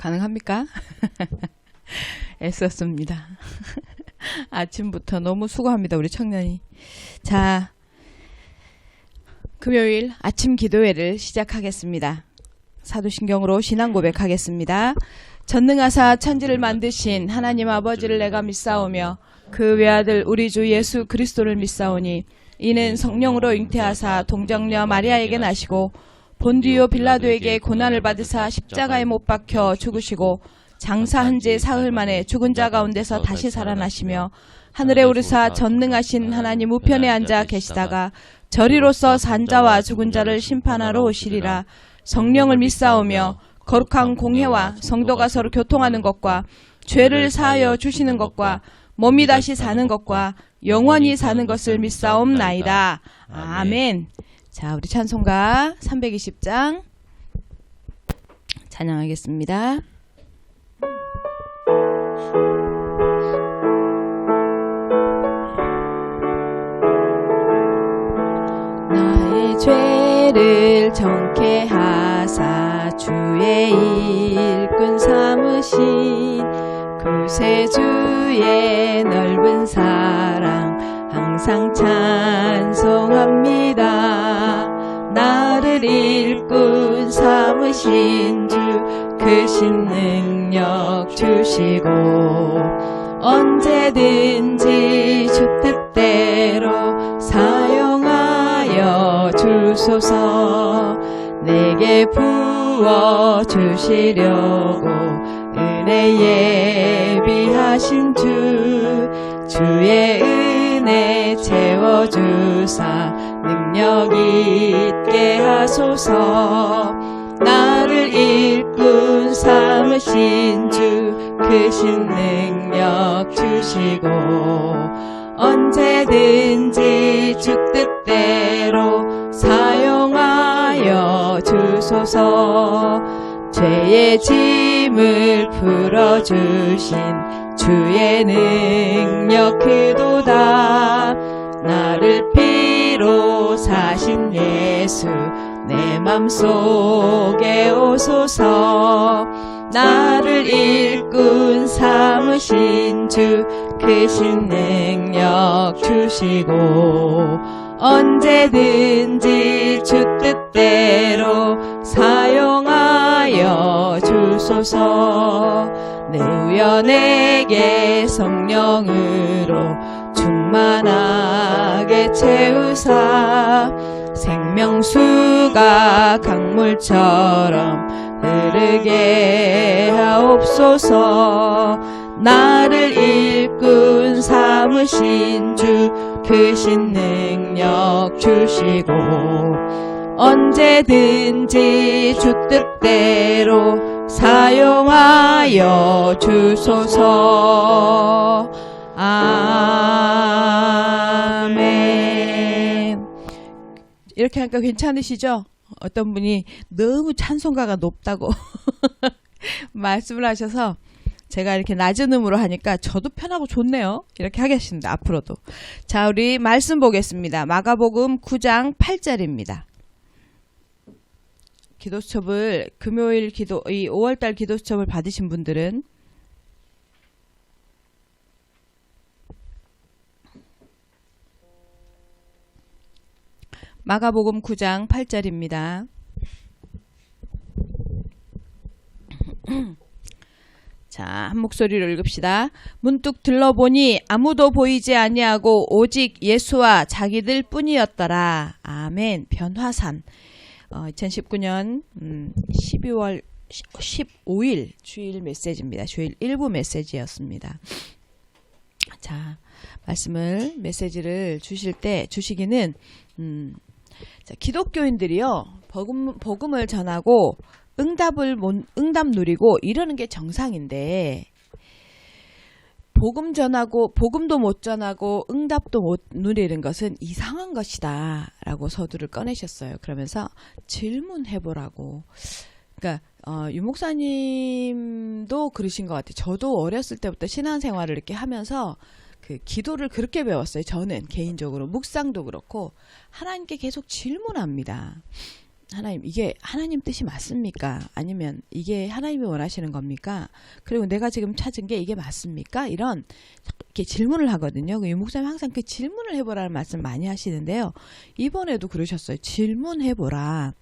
가능합니까? 애썼습니다. 아침부터 너무 수고합니다. 우리 청년이. 자, 금요일 아침 기도회를 시작하겠습니다. 사도신경으로 신앙 고백하겠습니다. 전능하사 천지를 만드신 하나님 아버지를 내가 믿사오며 그 외아들 우리 주 예수 그리스도를 믿사오니 이는 성령으로 잉태하사 동정녀 마리아에게 나시고 본디오 빌라도에게 고난을 받으사 십자가에 못 박혀 죽으시고 장사한 지 사흘 만에 죽은 자 가운데서 다시 살아나시며 하늘에 오르사 전능하신 하나님 우편에 앉아 계시다가 저리로서 산자와 죽은 자를 심판하러 오시리라. 성령을 믿사오며 거룩한 공회와 성도가 서로 교통하는 것과 죄를 사하여 주시는 것과 몸이 다시 사는 것과 영원히 사는 것을 믿사옵나이다. 아멘. 자, 우리 찬송가 320장 찬양하겠습니다. 나의 죄를 정케 하사 주의 일꾼 삼으신 구세주의 넓은 사랑 항상 찬송합니다. 나를 일꾼 삼으신 주 크신 능력 주시고 언제든지 주 뜻대로 사용하여 주소서. 내게 부어 주시려고 은혜 예비하신 주의 은혜 채워주사 능력 있게 하소서. 나를 일꾼 삼으신 주 크신 능력 주시고 언제든지 주 뜻대로 사용하여 주소서. 죄의 짐을 풀어주신 주의 능력 크도다. 나를 피로 사신 예수 내 맘속에 오소서. 나를 일꾼 삼으신 주 크신 능력 주시고 언제든지 주 뜻대로 사용하여 주소서. 내 우연에게 성령으로 충만하게 채우사 생명수가 강물처럼 흐르게 하옵소서. 나를 일꾼 삼으신 주 크신 능력 주시고 언제든지 주 뜻대로 사용하여 주소서. 아멘. 이렇게 하니까 괜찮으시죠? 어떤 분이 너무 찬송가가 높다고 말씀을 하셔서 제가 이렇게 낮은 음으로 하니까 저도 편하고 좋네요. 이렇게 하겠습니다. 앞으로도. 자, 우리 말씀 보겠습니다. 마가복음 9장 8절입니다. 기도수첩을 금요일 기도 이 5월달 기도수첩을 받으신 분들은 마가복음 9장 8절입니다. 자, 한 목소리로 읽읍시다. 문득 들러보니 아무도 보이지 아니하고 오직 예수와 자기들 뿐이었더라. 아멘. 변화산. 2019년 12월 15일 주일 메시지입니다. 주일 일부 메시지였습니다. 자, 메시지를 주시기는 자, 기독교인들이요 복음을 전하고 응답 누리고 이러는 게 정상인데 복음 전하고 복음도 못 전하고 응답도 못 누리는 것은 이상한 것이다 라고 서두를 꺼내셨어요. 그러면서 질문해보라고. 그러니까 유 목사님도 그러신 것 같아요. 저도 어렸을 때부터 신앙생활을 이렇게 하면서 그 기도를 그렇게 배웠어요. 저는 개인적으로 묵상도 그렇고 하나님께 계속 질문합니다. 하나님, 이게 하나님 뜻이 맞습니까? 아니면 이게 하나님이 원하시는 겁니까? 그리고 내가 지금 찾은 게 이게 맞습니까? 이런 이렇게 질문을 하거든요. 유 목사님 항상 그 질문을 해보라는 말씀 많이 하시는데요. 이번에도 그러셨어요. 질문해보라.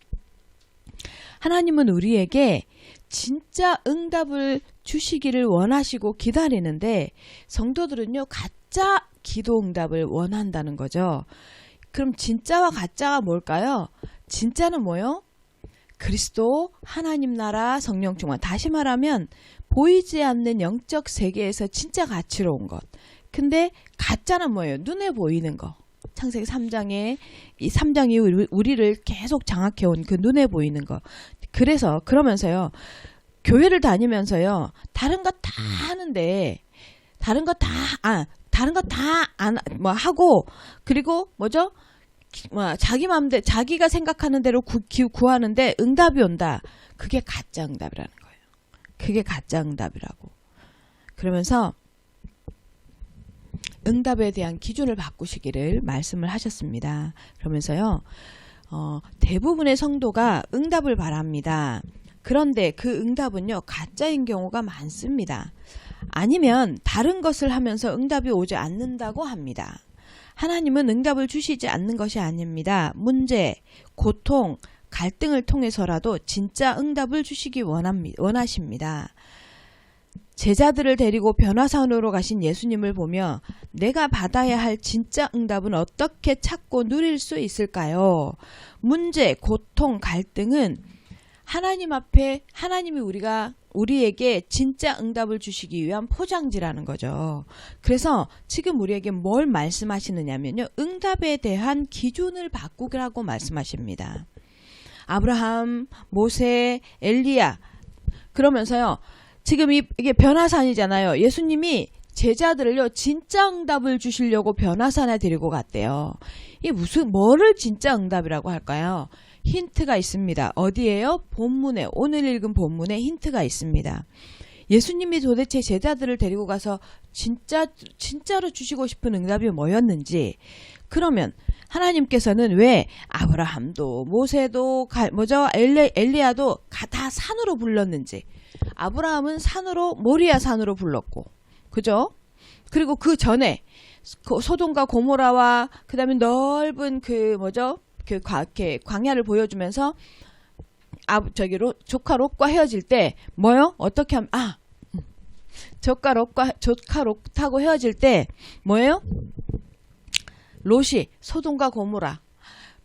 하나님은 우리에게 진짜 응답을 주시기를 원하시고 기다리는데 성도들은요, 가짜 기도 응답을 원한다는 거죠. 그럼 진짜와 가짜가 뭘까요? 진짜는 뭐요? 그리스도, 하나님 나라, 성령 충만. 다시 말하면 보이지 않는 영적 세계에서 진짜 가치로운 것. 근데 가짜는 뭐예요? 눈에 보이는 거. 창세기 3장에 이 3장이 우리를 계속 장악해온 그 눈에 보이는 거. 그래서 그러면서요. 교회를 다니면서요. 다른 거 다 하는데 다른 거 다 안 뭐 하고 그리고 뭐죠? 자기 마음대로 자기가 생각하는 대로 구하는데 응답이 온다. 그게 가짜 응답이라는 거예요. 그게 가짜 응답이라고. 그러면서 응답에 대한 기준을 바꾸시기를 말씀을 하셨습니다. 그러면서요. 대부분의 성도가 응답을 바랍니다. 그런데 그 응답은요. 가짜인 경우가 많습니다. 아니면 다른 것을 하면서 응답이 오지 않는다고 합니다. 하나님은 응답을 주시지 않는 것이 아닙니다. 문제, 고통, 갈등을 통해서라도 진짜 응답을 주시기 원하십니다. 제자들을 데리고 변화산으로 가신 예수님을 보며 내가 받아야 할 진짜 응답은 어떻게 찾고 누릴 수 있을까요? 문제, 고통, 갈등은 하나님 앞에 하나님이 우리에게 진짜 응답을 주시기 위한 포장지라는 거죠. 그래서 지금 우리에게 뭘 말씀하시느냐면요. 응답에 대한 기준을 바꾸라고 말씀하십니다. 아브라함, 모세, 엘리야 그러면서요. 지금 이게 변화산이잖아요. 예수님이 제자들을요. 진짜 응답을 주시려고 변화산에 데리고 갔대요. 이게 뭐를 진짜 응답이라고 할까요? 힌트가 있습니다. 어디에요? 본문에, 오늘 읽은 본문에 힌트가 있습니다. 예수님이 도대체 제자들을 데리고 가서 진짜로 주시고 싶은 응답이 뭐였는지, 그러면 하나님께서는 왜 아브라함도 모세도 엘리야도 다 산으로 불렀는지, 아브라함은 산으로 모리아 산으로 불렀고, 그죠? 그리고 그 전에 소돔과 고모라와 그 다음에 넓은 광야를 보여주면서 조카 롯과 헤어질 때 뭐요? 어떻게 하면 조카 롯하고 헤어질 때 뭐예요? 롯이 소돔과 고모라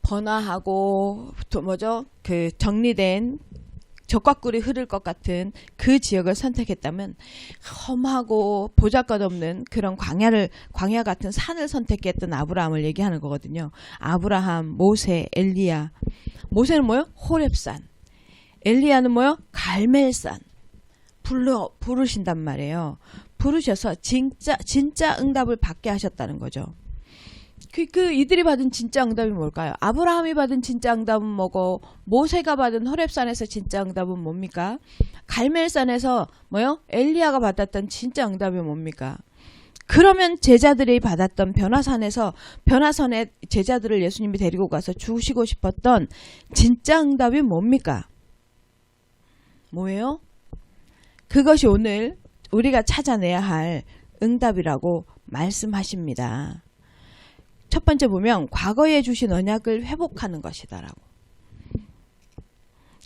번화하고 정리된 적과꿀이 흐를 것 같은 그 지역을 선택했다면 험하고 보잘것없는 그런 광야 같은 산을 선택했던 아브라함을 얘기하는 거거든요. 아브라함, 모세, 엘리야. 모세는 뭐요? 호렙산. 엘리야는 뭐요? 갈멜산. 부르신단 말이에요. 부르셔서 진짜 응답을 받게 하셨다는 거죠. 이들이 받은 진짜 응답이 뭘까요? 아브라함이 받은 진짜 응답은 뭐고, 모세가 받은 호렙산에서 진짜 응답은 뭡니까? 갈멜산에서 뭐요? 엘리야가 받았던 진짜 응답이 뭡니까? 그러면 제자들이 받았던 변화산에 제자들을 예수님이 데리고 가서 주시고 싶었던 진짜 응답이 뭡니까? 뭐예요? 그것이 오늘 우리가 찾아내야 할 응답이라고 말씀하십니다. 첫 번째 보면 과거에 주신 언약을 회복하는 것이다라고.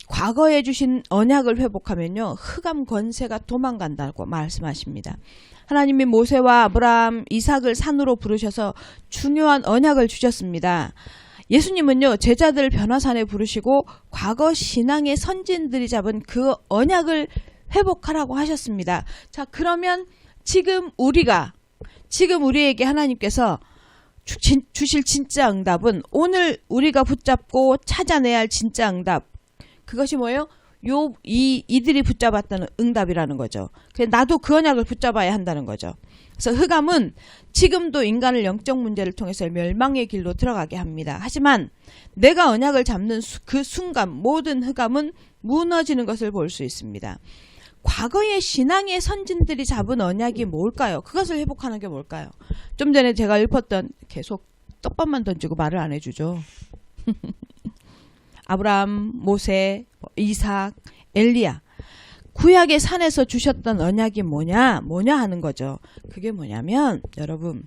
과거에 주신 언약을 회복하면요. 흑암 권세가 도망간다고 말씀하십니다. 하나님이 모세와 아브라함, 이삭을 산으로 부르셔서 중요한 언약을 주셨습니다. 예수님은요. 제자들을 변화산에 부르시고 과거 신앙의 선진들이 잡은 그 언약을 회복하라고 하셨습니다. 자, 그러면 지금 우리에게 하나님께서 주실 진짜 응답은 오늘 우리가 붙잡고 찾아내야 할 진짜 응답. 그것이 뭐예요? 이들이 붙잡았다는 응답이라는 거죠. 나도 그 언약을 붙잡아야 한다는 거죠. 그래서 흑암은 지금도 인간을 영적 문제를 통해서 멸망의 길로 들어가게 합니다. 하지만 내가 언약을 잡는 그 순간 모든 흑암은 무너지는 것을 볼 수 있습니다. 과거의 신앙의 선진들이 잡은 언약이 뭘까요? 그것을 회복하는 게 뭘까요? 좀 전에 제가 읊었던 계속 떡밥만 던지고 말을 안 해주죠. 아브라함, 모세, 이삭, 엘리야. 구약의 산에서 주셨던 언약이 뭐냐 하는 거죠. 그게 뭐냐면 여러분,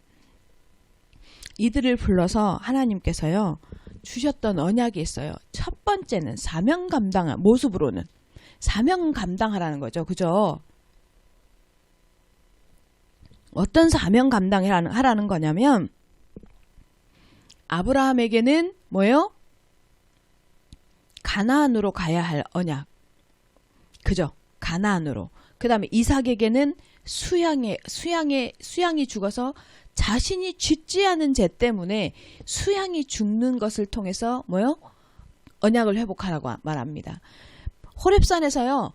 이들을 불러서 하나님께서요 주셨던 언약이 있어요. 첫 번째는 사명 감당, 모습으로는 사명 감당하라는 거죠. 그죠? 어떤 사명 감당하라는 거냐면 아브라함에게는 뭐예요? 가나안으로 가야 할 언약. 그죠? 가나안으로. 그 다음에 이삭에게는 수양이 죽어서 자신이 쥐지 않은 죄 때문에 수양이 죽는 것을 통해서 뭐요? 언약을 회복하라고 말합니다. 호렙산에서요.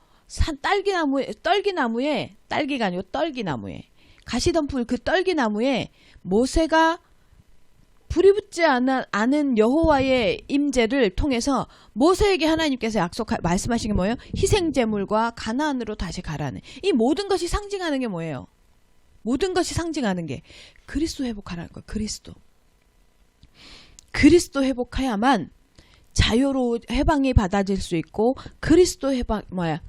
딸기가 아니고 떨기나무에 가시덤불 그 떨기나무에 모세가 불이 붙지 않은 여호와의 임재를 통해서 모세에게 하나님께서 말씀하신 게 뭐예요? 희생제물과 가나안으로 다시 가라는. 이 모든 것이 상징하는 게 뭐예요? 모든 것이 상징하는 게 그리스도 회복하라는 거예요. 그리스도 회복해야만 자유로 해방이 받아질 수 있고 그리스도 회복해야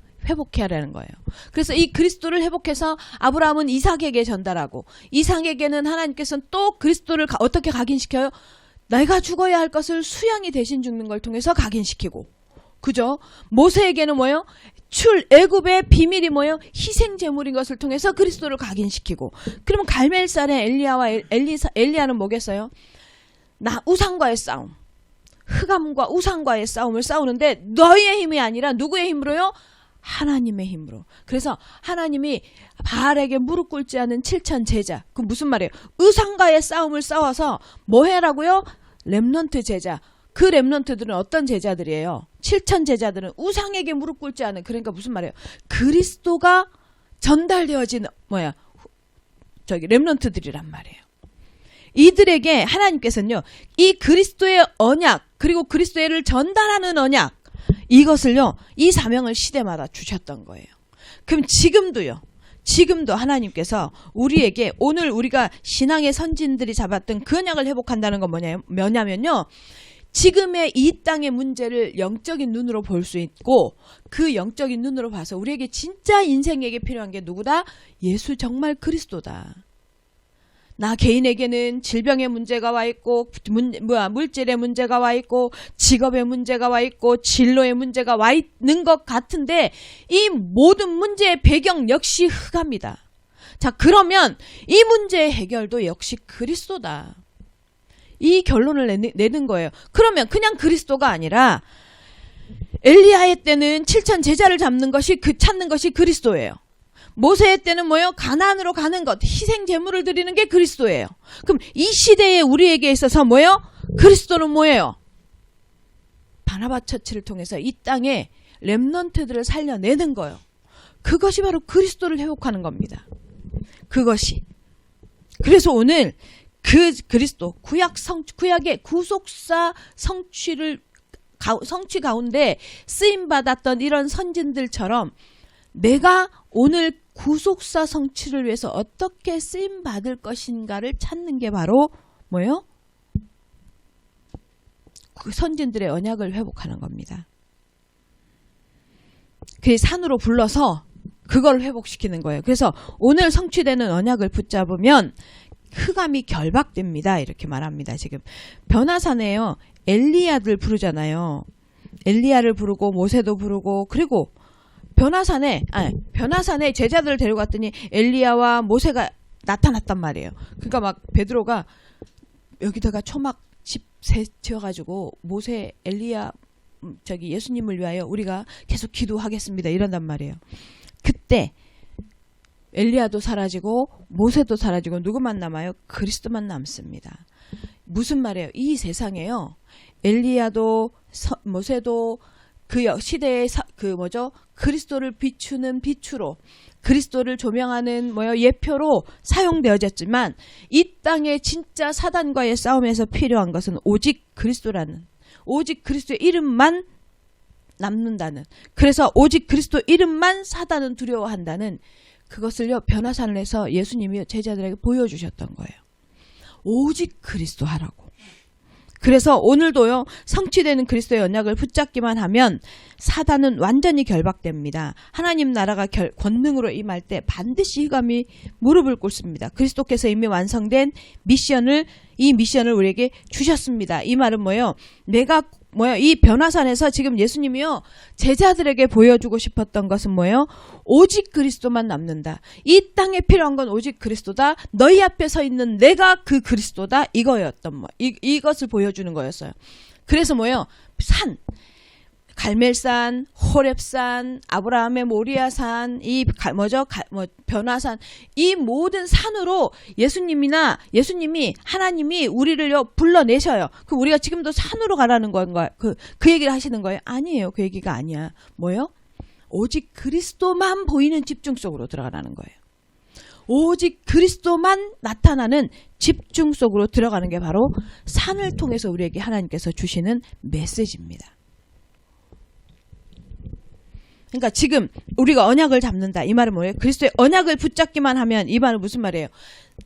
하는 거예요. 그래서 이 그리스도를 회복해서 아브라함은 이삭에게 전달하고 이삭에게는 하나님께서는 또 그리스도를 어떻게 각인시켜요? 내가 죽어야 할 것을 수양이 대신 죽는 걸 통해서 각인시키고, 그죠? 모세에게는 뭐예요? 애굽의 비밀이 뭐예요? 희생 제물인 것을 통해서 그리스도를 각인시키고. 그러면 갈멜산의 엘리야는 뭐겠어요? 우상과의 싸움, 흑암과 우상과의 싸움을 싸우는데 너희의 힘이 아니라 누구의 힘으로요? 하나님의 힘으로. 그래서 하나님이 바알에게 무릎 꿇지 않은 7천 제자. 그 무슨 말이에요? 우상과의 싸움을 싸워서 뭐 해라고요? 렘넌트 제자. 그 렘넌트들은 어떤 제자들이에요? 7천 제자들은 우상에게 무릎 꿇지 않은, 그러니까 무슨 말이에요? 그리스도가 전달되어진 렘넌트들이란 말이에요. 이들에게 하나님께서는요, 이 그리스도의 언약, 그리고 그리스도를 전달하는 언약, 이것을요, 이 사명을 시대마다 주셨던 거예요. 그럼 지금도 하나님께서 우리에게 오늘 우리가 신앙의 선진들이 잡았던 그 언약을 회복한다는 건 뭐냐면요, 지금의 이 땅의 문제를 영적인 눈으로 볼 수 있고 그 영적인 눈으로 봐서 우리에게 진짜 인생에게 필요한 게 누구다? 예수 정말 그리스도다. 나 개인에게는 질병의 문제가 와 있고 물질의 문제가 와 있고 직업의 문제가 와 있고 진로의 문제가 와 있는 것 같은데 이 모든 문제의 배경 역시 흑암이다. 자, 그러면 이 문제의 해결도 역시 그리스도다. 이 결론을 내는 거예요. 그러면 그냥 그리스도가 아니라 엘리야의 때는 7천 제자를 찾는 것이 그리스도예요. 모세의 때는 뭐예요? 가나안으로 가는 것, 희생 제물을 드리는 게 그리스도예요. 그럼 이 시대에 우리에게 있어서 뭐예요? 그리스도는 뭐예요? 바나바 처치를 통해서 이 땅에 렘넌트들을 살려내는 거예요. 그것이 바로 그리스도를 회복하는 겁니다. 그것이. 그래서 오늘 그 그리스도 구약의 구속사 성취 가운데 쓰임받았던 이런 선진들처럼 내가 오늘 구속사 성취를 위해서 어떻게 쓰임받을 것인가를 찾는 게 바로 뭐예요? 그 선진들의 언약을 회복하는 겁니다. 그 산으로 불러서 그걸 회복시키는 거예요. 그래서 오늘 성취되는 언약을 붙잡으면 흑암이 결박됩니다. 이렇게 말합니다. 지금 변화산에요. 엘리야들 부르잖아요. 엘리야를 부르고 모세도 부르고 그리고 변화산에 제자들을 데려갔더니 엘리야와 모세가 나타났단 말이에요. 그러니까 막 베드로가 여기다가 초막 집 지어가지고 모세, 엘리야, 예수님을 위하여 우리가 계속 기도하겠습니다. 이런단 말이에요. 그때 엘리야도 사라지고 모세도 사라지고 누구만 남아요? 그리스도만 남습니다. 무슨 말이에요? 이 세상에요. 엘리야도 모세도 그 시대의 그리스도를 비추는 빛으로 그리스도를 조명하는 예표로 사용되어졌지만 이 땅에 진짜 사단과의 싸움에서 필요한 것은 오직 그리스도의 이름만 남는다는, 그래서 오직 그리스도 이름만 사단은 두려워한다는 그것을요 변화산에서 예수님이 제자들에게 보여주셨던 거예요. 오직 그리스도 하라고. 그래서 오늘도요, 성취되는 그리스도의 언약을 붙잡기만 하면 사단은 완전히 결박됩니다. 하나님 나라가 권능으로 임할 때 반드시 흑암이 무릎을 꿇습니다. 그리스도께서 이미 완성된 이 미션을 우리에게 주셨습니다. 이 말은 뭐예요? 이 변화산에서 지금 예수님이요, 제자들에게 보여주고 싶었던 것은 뭐예요? 오직 그리스도만 남는다. 이 땅에 필요한 건 오직 그리스도다. 너희 앞에 서 있는 내가 그 그리스도다. 이것을 보여주는 거였어요. 그래서 뭐예요? 갈멜산, 호렙산, 아브라함의 모리아산, 변화산, 이 모든 산으로 예수님이 하나님이 우리를요 불러내셔요. 그 우리가 지금도 산으로 가라는 건가요? 그 얘기를 하시는 거예요? 아니에요. 그 얘기가 아니야. 뭐예요? 오직 그리스도만 보이는 집중 속으로 들어가라는 거예요. 오직 그리스도만 나타나는 집중 속으로 들어가는 게 바로 산을 통해서 우리에게 하나님께서 주시는 메시지입니다. 그러니까 지금 우리가 언약을 잡는다. 이 말은 뭐예요? 그리스도의 언약을 붙잡기만 하면, 이 말은 무슨 말이에요?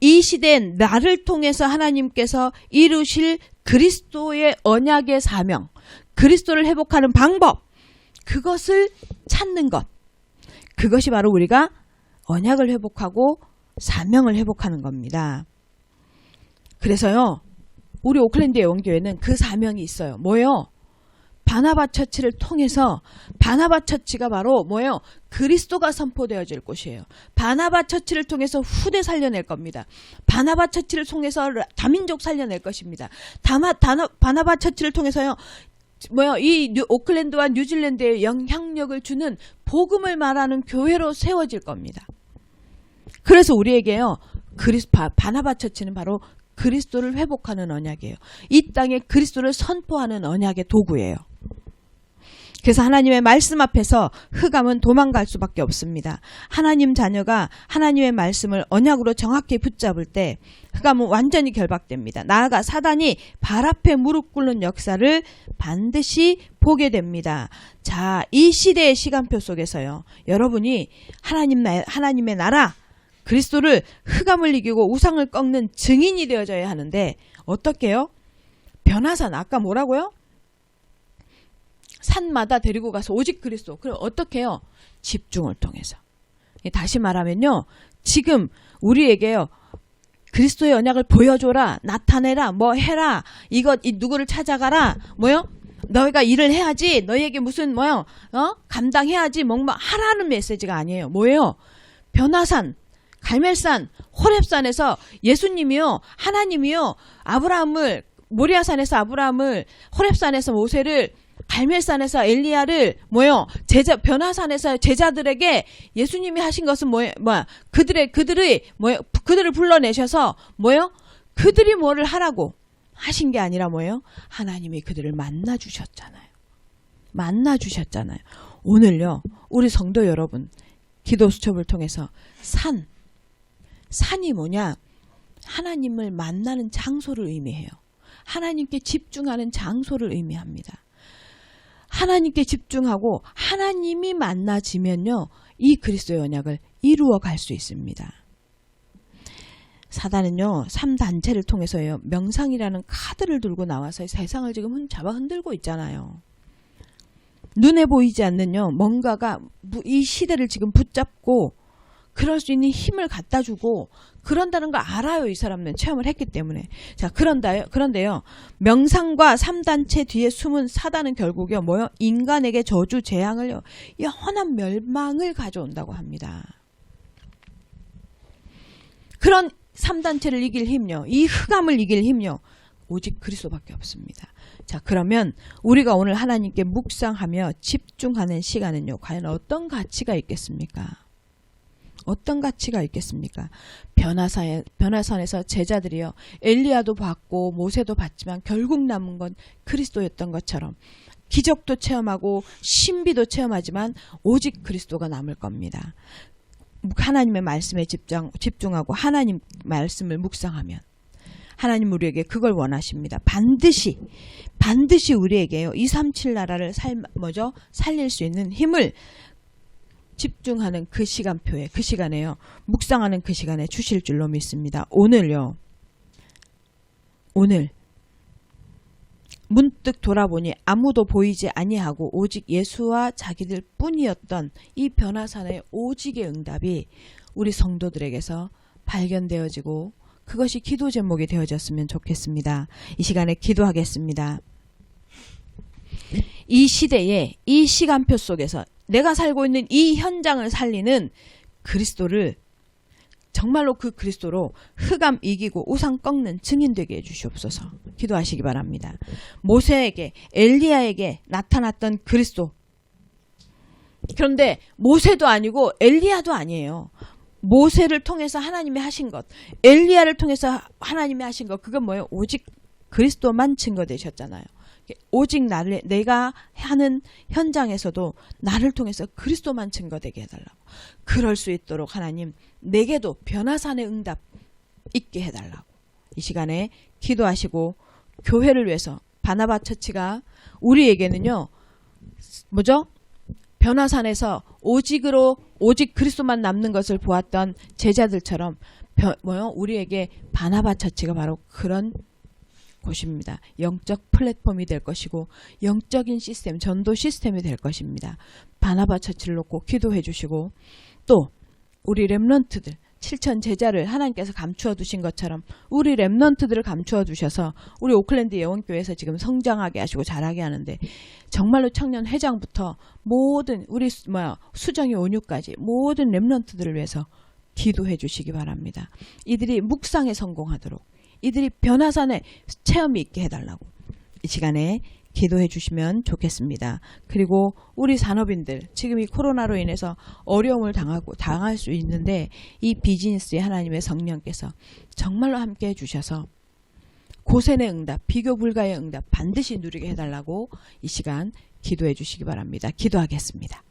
이 시대엔 나를 통해서 하나님께서 이루실 그리스도의 언약의 사명, 그리스도를 회복하는 방법, 그것을 찾는 것. 그것이 바로 우리가 언약을 회복하고 사명을 회복하는 겁니다. 그래서요, 우리 오클랜드의 원교회는 그 사명이 있어요. 뭐예요? 바나바 처치를 통해서, 바나바 처치가 바로 뭐예요? 그리스도가 선포되어질 곳이에요. 바나바 처치를 통해서 후대 살려낼 겁니다. 바나바 처치를 통해서 다민족 살려낼 것입니다. 바나바 처치를 통해서요, 이 오클랜드와 뉴질랜드에 영향력을 주는 복음을 말하는 교회로 세워질 겁니다. 그래서 우리에게요, 바나바 처치는 바로 그리스도를 회복하는 언약이에요. 이 땅에 그리스도를 선포하는 언약의 도구예요. 그래서 하나님의 말씀 앞에서 흑암은 도망갈 수밖에 없습니다. 하나님 자녀가 하나님의 말씀을 언약으로 정확히 붙잡을 때 흑암은 완전히 결박됩니다. 나아가 사단이 발 앞에 무릎 꿇는 역사를 반드시 보게 됩니다. 자, 이 시대의 시간표 속에서요, 여러분이 하나님의 나라, 그리스도를 흑암을 이기고 우상을 꺾는 증인이 되어져야 하는데, 어떻게 해요? 변화산, 아까 뭐라고요? 산마다 데리고 가서 오직 그리스도. 그럼 어떻게 해요? 집중을 통해서. 다시 말하면요, 지금 우리에게요, 그리스도의 언약을 보여줘라, 나타내라, 뭐 해라, 누구를 찾아가라, 너희가 일을 해야지, 너희에게 무슨 감당해야지, 하라는 메시지가 아니에요. 뭐예요? 변화산, 갈멜산, 호렙산에서 예수님이요, 하나님이요, 모리아산에서 아브라함을, 호렙산에서 모세를, 갈멜산에서 엘리야를, 변화산에서 제자들에게 예수님이 하신 것은 그들을 불러내셔서 그들이 뭐를 하라고 하신 게 아니라 하나님이 그들을 만나주셨잖아요. 오늘요, 우리 성도 여러분, 기도 수첩을 통해서 산이 뭐냐? 하나님을 만나는 장소를 의미해요. 하나님께 집중하는 장소를 의미합니다. 하나님께 집중하고 하나님이 만나지면요, 이 그리스도의 언약을 이루어 갈 수 있습니다. 사단은요, 3단체를 통해서요, 명상이라는 카드를 들고 나와서 세상을 지금 잡아 흔들고 있잖아요. 눈에 보이지 않는요, 뭔가가 이 시대를 지금 붙잡고 그럴 수 있는 힘을 갖다 주고 그런다는 걸 알아요. 이 사람은 체험을 했기 때문에. 자, 그런데요, 명상과 3단체 뒤에 숨은 사단은 결국요, 인간에게 저주, 재앙을, 영원한 멸망을 가져온다고 합니다. 그런 3단체를 이길 힘요, 이 흑암을 이길 힘요, 오직 그리스도밖에 없습니다. 자, 그러면 우리가 오늘 하나님께 묵상하며 집중하는 시간은요, 과연 어떤 가치가 있겠습니까? 어떤 가치가 있겠습니까? 변화산에서 제자들이요, 엘리야도 봤고 모세도 봤지만 결국 남은 건 그리스도였던 것처럼 기적도 체험하고 신비도 체험하지만 오직 그리스도가 남을 겁니다. 하나님의 말씀에 집중하고 하나님 말씀을 묵상하면 하나님 우리에게 그걸 원하십니다. 반드시 우리에게요, 237 나라를 살릴 수 있는 힘을 집중하는 그 시간표에, 그 시간에요, 묵상하는 그 시간에 주실 줄로 믿습니다. 오늘 문득 돌아보니 아무도 보이지 아니하고 오직 예수와 자기들 뿐이었던 이 변화산의 오직의 응답이 우리 성도들에게서 발견되어지고 그것이 기도 제목이 되어졌으면 좋겠습니다. 이 시간에 기도하겠습니다. 이 시대에 이 시간표 속에서 내가 살고 있는 이 현장을 살리는 그리스도를 정말로 그 그리스도로 흑암 이기고 우상 꺾는 증인 되게 해주시옵소서. 기도하시기 바랍니다. 모세에게 엘리야에게 나타났던 그리스도. 그런데 모세도 아니고 엘리야도 아니에요. 모세를 통해서 하나님이 하신 것, 엘리야를 통해서 하나님이 하신 것, 그건 뭐예요? 오직 그리스도만 증거되셨잖아요. 오직 나를 내가 하는 현장에서도 나를 통해서 그리스도만 증거되게 해달라고. 그럴 수 있도록 하나님 내게도 변화산의 응답 있게 해달라고. 이 시간에 기도하시고 교회를 위해서 바나바 처치가 우리에게는요. 뭐죠? 변화산에서 오직 그리스도만 남는 것을 보았던 제자들처럼 우리에게 바나바 처치가 바로 그런 곳입니다. 영적 플랫폼이 될 것이고 영적인 시스템, 전도 시스템이 될 것입니다. 바나바 처치를 놓고 기도해 주시고 또 우리 렘넌트들 7천 제자를 하나님께서 감추어 두신 것처럼 우리 렘넌트들을 감추어 두셔서 우리 오클랜드 예원교회에서 지금 성장하게 하시고 자라게 하는데 정말로 청년 회장부터 모든 우리 수정이 온유까지 모든 렘넌트들을 위해서 기도해 주시기 바랍니다. 이들이 묵상에 성공하도록 이들이 변화산의 체험이 있게 해달라고 이 시간에 기도해 주시면 좋겠습니다. 그리고 우리 산업인들 지금 이 코로나로 인해서 어려움을 당할 수 있는데 이 비즈니스에 하나님의 성령께서 정말로 함께 해주셔서 고센의 응답, 비교 불가의 응답 반드시 누리게 해달라고 이 시간 기도해 주시기 바랍니다. 기도하겠습니다.